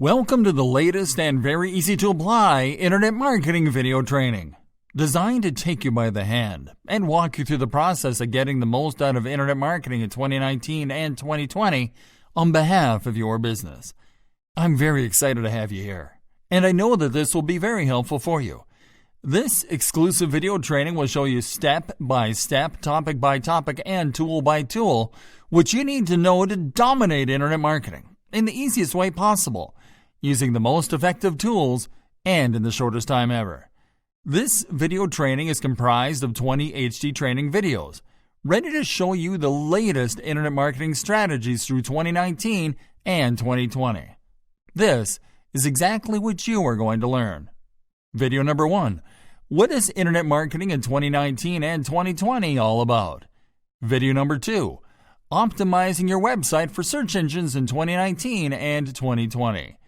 Welcome to the latest and very easy to apply internet marketing video training, designed to take you by the hand and walk you through the process of getting the most out of internet marketing in 2019 and 2020 on behalf of your business. I'm very excited to have you here, and I know that this will be very helpful for you. This exclusive video training will show you step by step, topic by topic, and tool by tool what you need to know to dominate internet marketing in the easiest way possible, using the most effective tools and in the shortest time ever. This video training is comprised of 20 HD training videos, ready to show you the latest internet marketing strategies through 2019 and 2020. This is exactly what you are going to learn. Video number 1. What is internet marketing in 2019 and 2020 all about? Video number 2. Optimizing your website for search engines in 2019 and 2020.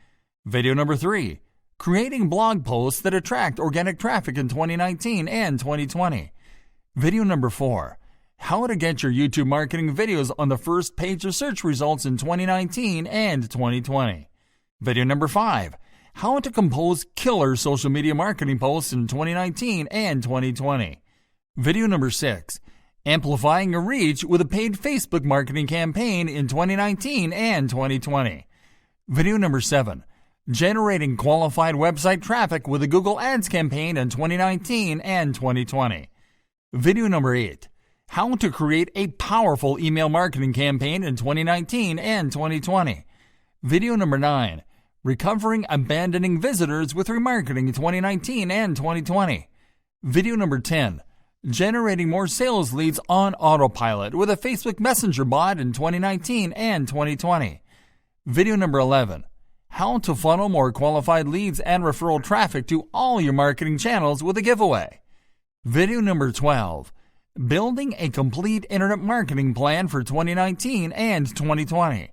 Video number 3. Creating blog posts that attract organic traffic in 2019 and 2020. Video number 4. How to get your YouTube marketing videos on the first page of search results in 2019 and 2020. Video number 5. How to compose killer social media marketing posts in 2019 and 2020. Video number 6. Amplifying your reach with a paid Facebook marketing campaign in 2019 and 2020. Video number 7. Generating qualified website traffic with a Google Ads campaign in 2019 and 2020. Video number 8. How to create a powerful email marketing campaign in 2019 and 2020. Video number 9. Recovering abandoning visitors with remarketing in 2019 and 2020. Video number 10. Generating more sales leads on autopilot with a Facebook Messenger bot in 2019 and 2020. Video number 11. How to funnel more qualified leads and referral traffic to all your marketing channels with a giveaway. Video number 12. Building a complete internet marketing plan for 2019 and 2020.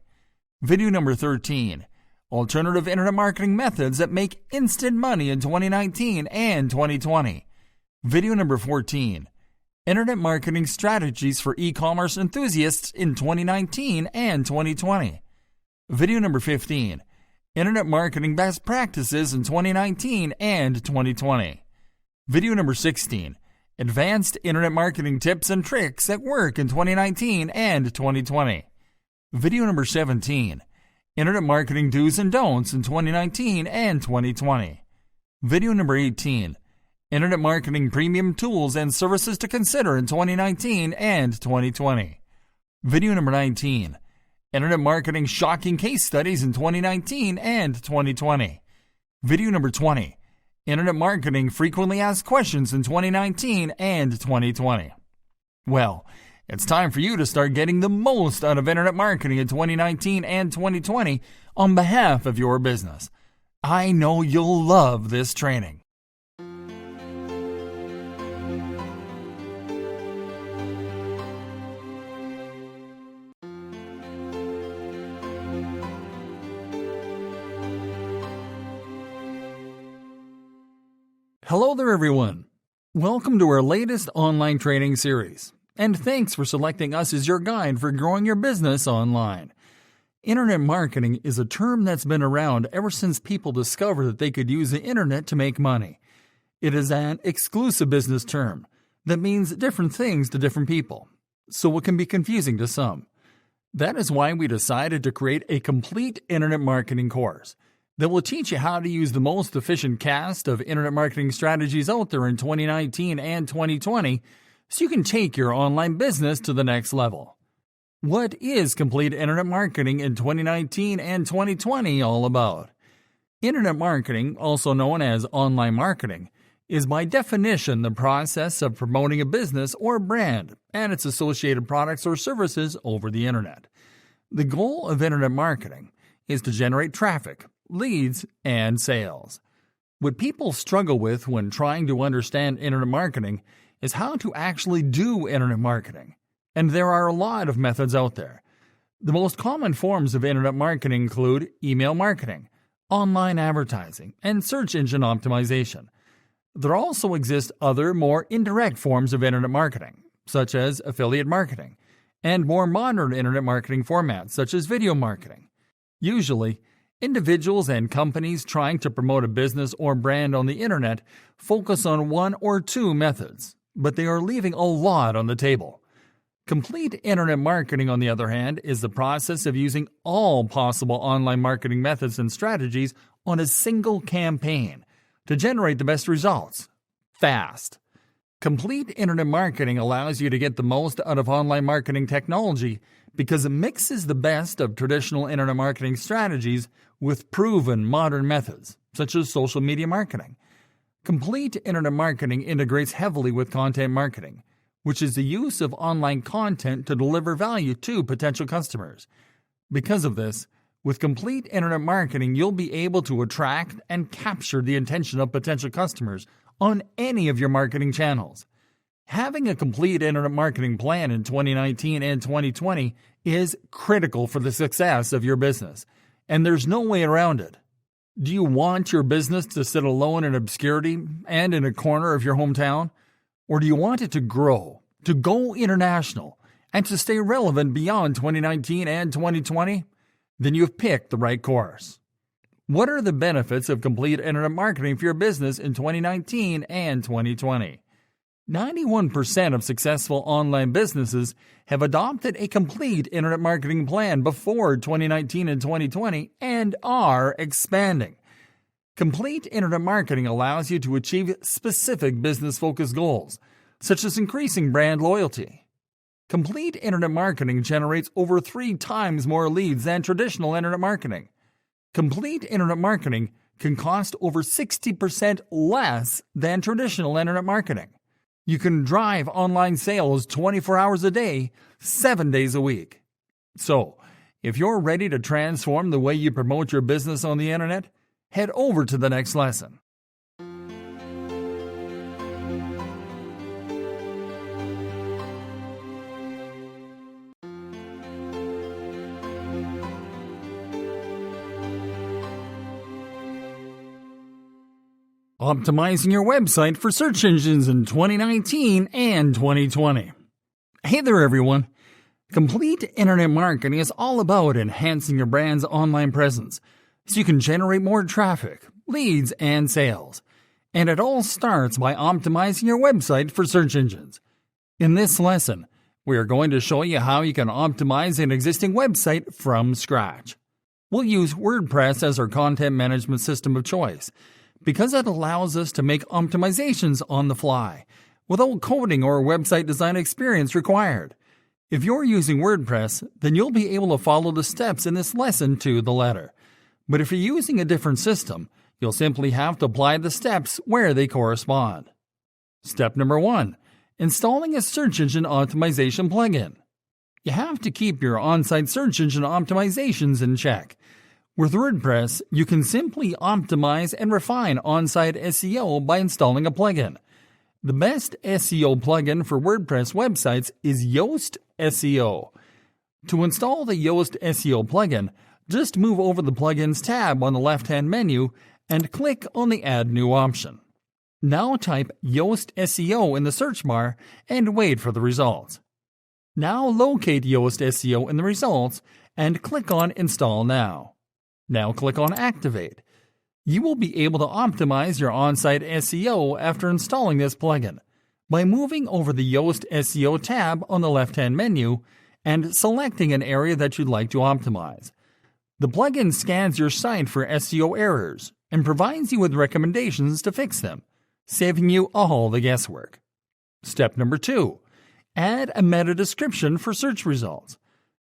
Video number 13. Alternative internet marketing methods that make instant money in 2019 and 2020. Video number 14. Internet marketing strategies for e-commerce enthusiasts in 2019 and 2020. Video number 15. Internet marketing best practices in 2019 and 2020. Video number 16. Advanced internet marketing tips and tricks that work in 2019 and 2020. Video number 17. Internet marketing do's and don'ts in 2019 and 2020. Video number 18. Internet marketing premium tools and services to consider in 2019 and 2020. Video number 19. Internet marketing shocking case studies in 2019 and 2020. Video number 20. Internet marketing frequently asked questions in 2019 and 2020. Well, it's time for you to start getting the most out of internet marketing in 2019 and 2020 on behalf of your business. I know you'll love this training. Hello there, everyone. Welcome to our latest online training series, and thanks for selecting us as your guide for growing your business online. Internet marketing is a term that's been around ever since people discovered that they could use the internet to make money. It is an exclusive business term that means different things to different people, so it can be confusing to some. That is why we decided to create a complete internet marketing course that will teach you how to use the most efficient cast of internet marketing strategies out there in 2019 and 2020 so you can take your online business to the next level. What is complete internet marketing in 2019 and 2020 all about? Internet marketing, also known as online marketing, is by definition the process of promoting a business or brand and its associated products or services over the internet. The goal of internet marketing is to generate traffic, leads, and sales. What people struggle with when trying to understand internet marketing is how to actually do internet marketing. And there are a lot of methods out there. The most common forms of internet marketing include email marketing, online advertising, and search engine optimization. There also exist other more indirect forms of internet marketing, such as affiliate marketing, and more modern internet marketing formats such as video marketing. Usually, Individuals and companies trying to promote a business or brand on the internet focus on one or two methods, but they are leaving a lot on the table. Complete internet marketing, on the other hand, is the process of using all possible online marketing methods and strategies on a single campaign to generate the best results, fast. Complete internet marketing allows you to get the most out of online marketing technology because it mixes the best of traditional internet marketing strategies with proven modern methods, such as social media marketing. Complete internet marketing integrates heavily with content marketing, which is the use of online content to deliver value to potential customers. Because of this, with complete internet marketing, you'll be able to attract and capture the attention of potential customers on any of your marketing channels. Having a complete internet marketing plan in 2019 and 2020 is critical for the success of your business, and there's no way around it. Do you want your business to sit alone in obscurity and in a corner of your hometown? Or do you want it to grow, to go international, and to stay relevant beyond 2019 and 2020? Then you've picked the right course. What are the benefits of complete internet marketing for your business in 2019 and 2020? 91% of successful online businesses have adopted a complete internet marketing plan before 2019 and 2020 and are expanding. Complete internet marketing allows you to achieve specific business-focused goals, such as increasing brand loyalty. Complete internet marketing generates over 3 times more leads than traditional internet marketing. Complete internet marketing can cost over 60% less than traditional internet marketing. You can drive online sales 24 hours a day, 7 days a week. So, if you're ready to transform the way you promote your business on the internet, head over to the next lesson. Optimizing your website for search engines in 2019 and 2020. Hey there, everyone. Complete internet marketing is all about enhancing your brand's online presence so you can generate more traffic, leads, and sales. And it all starts by optimizing your website for search engines. In this lesson, we are going to show you how you can optimize an existing website from scratch. We'll use WordPress as our content management system of choice, because it allows us to make optimizations on the fly, without coding or website design experience required. If you're using WordPress, then you'll be able to follow the steps in this lesson to the letter. But if you're using a different system, you'll simply have to apply the steps where they correspond. Step number 1. Installing a search engine optimization plugin. You have to keep your on-site search engine optimizations in check. With WordPress, you can simply optimize and refine on-site SEO by installing a plugin. The best SEO plugin for WordPress websites is Yoast SEO. To install the Yoast SEO plugin, just move over the Plugins tab on the left-hand menu and click on the Add New option. Now type Yoast SEO in the search bar and wait for the results. Now locate Yoast SEO in the results and click on Install Now. Now click on Activate. You will be able to optimize your on-site SEO after installing this plugin by moving over the Yoast SEO tab on the left-hand menu and selecting an area that you'd like to optimize. The plugin scans your site for SEO errors and provides you with recommendations to fix them, saving you all the guesswork. Step number 2. Add a meta description for search results.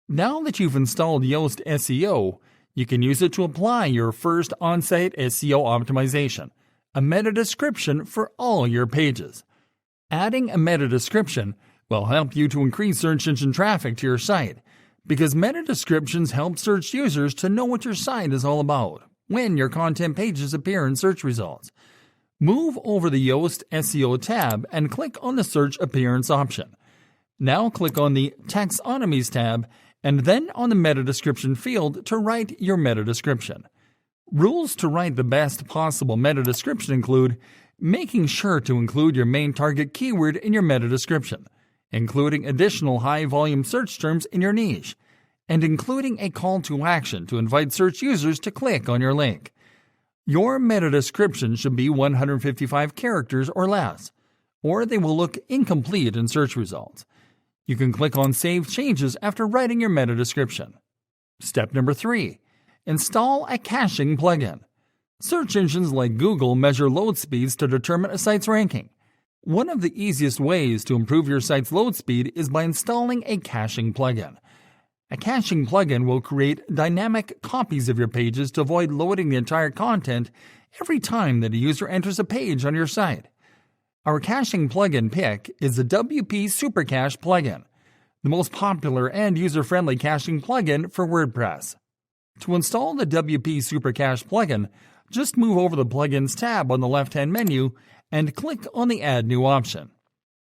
Now that you've installed Yoast SEO, you can use it to apply your first on-site SEO optimization, a meta description for all your pages. Adding a meta description will help you to increase search engine traffic to your site, because meta descriptions help search users to know what your site is all about when your content pages appear in search results. Move over the Yoast SEO tab and click on the Search Appearance option. Now click on the Taxonomies tab and then on the meta description field to write your meta description. Rules to write the best possible meta description include making sure to include your main target keyword in your meta description, including additional high-volume search terms in your niche, and including a call to action to invite search users to click on your link. Your meta description should be 155 characters or less, or they will look incomplete in search results. You can click on Save Changes after writing your meta description. Step number 3. Install a caching plugin. Search engines like Google measure load speeds to determine a site's ranking. One of the easiest ways to improve your site's load speed is by installing a caching plugin. A caching plugin will create dynamic copies of your pages to avoid loading the entire content every time that a user enters a page on your site. Our caching plugin pick is the WP Supercache plugin, the most popular and user-friendly caching plugin for WordPress. To install the WP Supercache plugin, just move over the Plugins tab on the left-hand menu and click on the Add New option.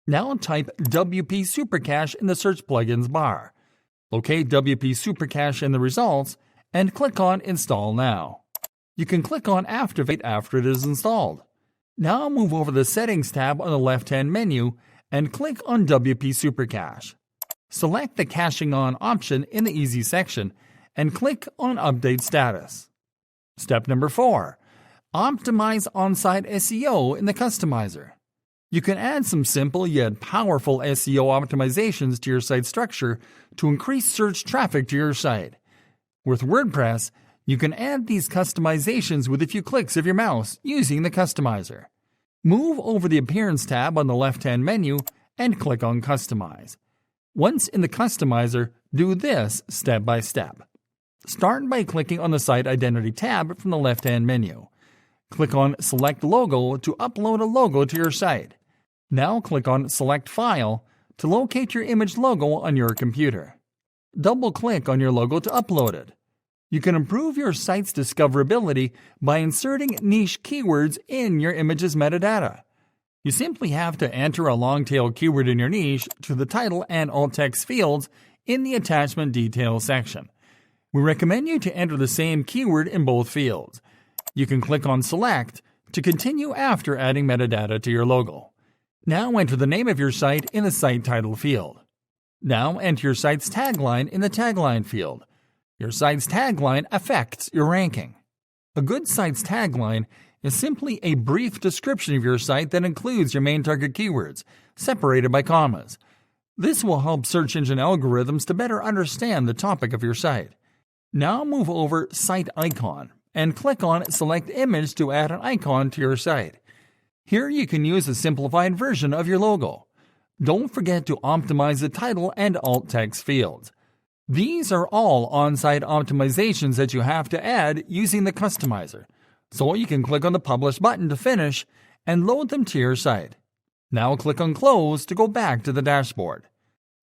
Now type WP Supercache in the Search Plugins bar. Locate WP Supercache in the results and click on Install Now. You can click on Activate after it is installed. Now move over the Settings tab on the left-hand menu and click on WP Supercache. Select the Caching On option in the Easy section and click on Update Status. Step number 4. Optimize on-site SEO in the Customizer. You can add some simple yet powerful SEO optimizations to your site structure to increase search traffic to your site. With WordPress, you can add these customizations with a few clicks of your mouse using the Customizer. Move over the Appearance tab on the left-hand menu and click on Customize. Once in the Customizer, do this step by step. Start by clicking on the Site Identity tab from the left-hand menu. Click on Select Logo to upload a logo to your site. Now click on Select File to locate your image logo on your computer. Double-click on your logo to upload it. You can improve your site's discoverability by inserting niche keywords in your image's metadata. You simply have to enter a long-tail keyword in your niche to the title and alt text fields in the Attachment Details section. We recommend you to enter the same keyword in both fields. You can click on Select to continue after adding metadata to your logo. Now enter the name of your site in the Site Title field. Now enter your site's tagline in the Tagline field. Your site's tagline affects your ranking. A good site's tagline is simply a brief description of your site that includes your main target keywords, separated by commas. This will help search engine algorithms to better understand the topic of your site. Now move over Site Icon and click on Select Image to add an icon to your site. Here you can use a simplified version of your logo. Don't forget to optimize the title and alt text fields. These are all on-site optimizations that you have to add using the Customizer, so you can click on the Publish button to finish and load them to your site. Now click on Close to go back to the dashboard.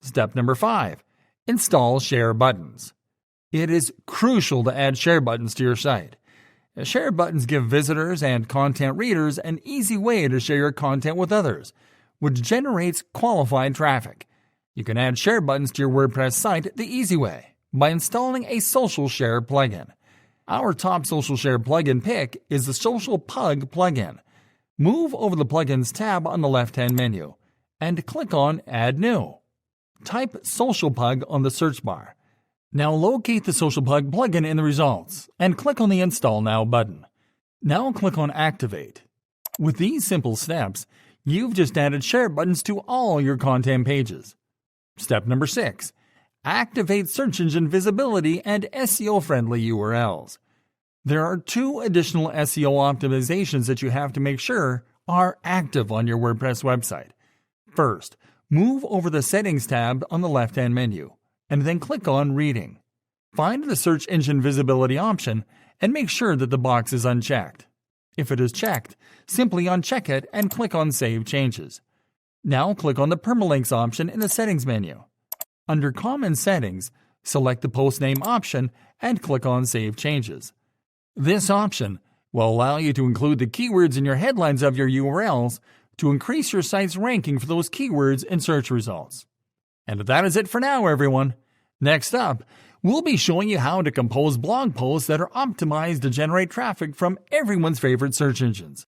Step number 5. Install Share Buttons. It is crucial to add share buttons to your site. Share buttons give visitors and content readers an easy way to share your content with others, which generates qualified traffic. You can add share buttons to your WordPress site the easy way by installing a social share plugin. Our top social share plugin pick is the Social Pug plugin. Move over the Plugins tab on the left-hand menu and click on Add New. Type Social Pug on the search bar. Now locate the Social Pug plugin in the results and click on the Install Now button. Now click on Activate. With these simple steps, you've just added share buttons to all your content pages. Step number 6. Activate search engine visibility and SEO-friendly URLs. There are 2 additional SEO optimizations that you have to make sure are active on your WordPress website. First, move over the Settings tab on the left-hand menu, and then click on Reading. Find the Search Engine Visibility option and make sure that the box is unchecked. If it is checked, simply uncheck it and click on Save Changes. Now click on the Permalinks option in the Settings menu. Under Common Settings, select the Post Name option and click on Save Changes. This option will allow you to include the keywords in your headlines of your URLs to increase your site's ranking for those keywords in search results. And that is it for now, everyone. Next up, we'll be showing you how to compose blog posts that are optimized to generate traffic from everyone's favorite search engines.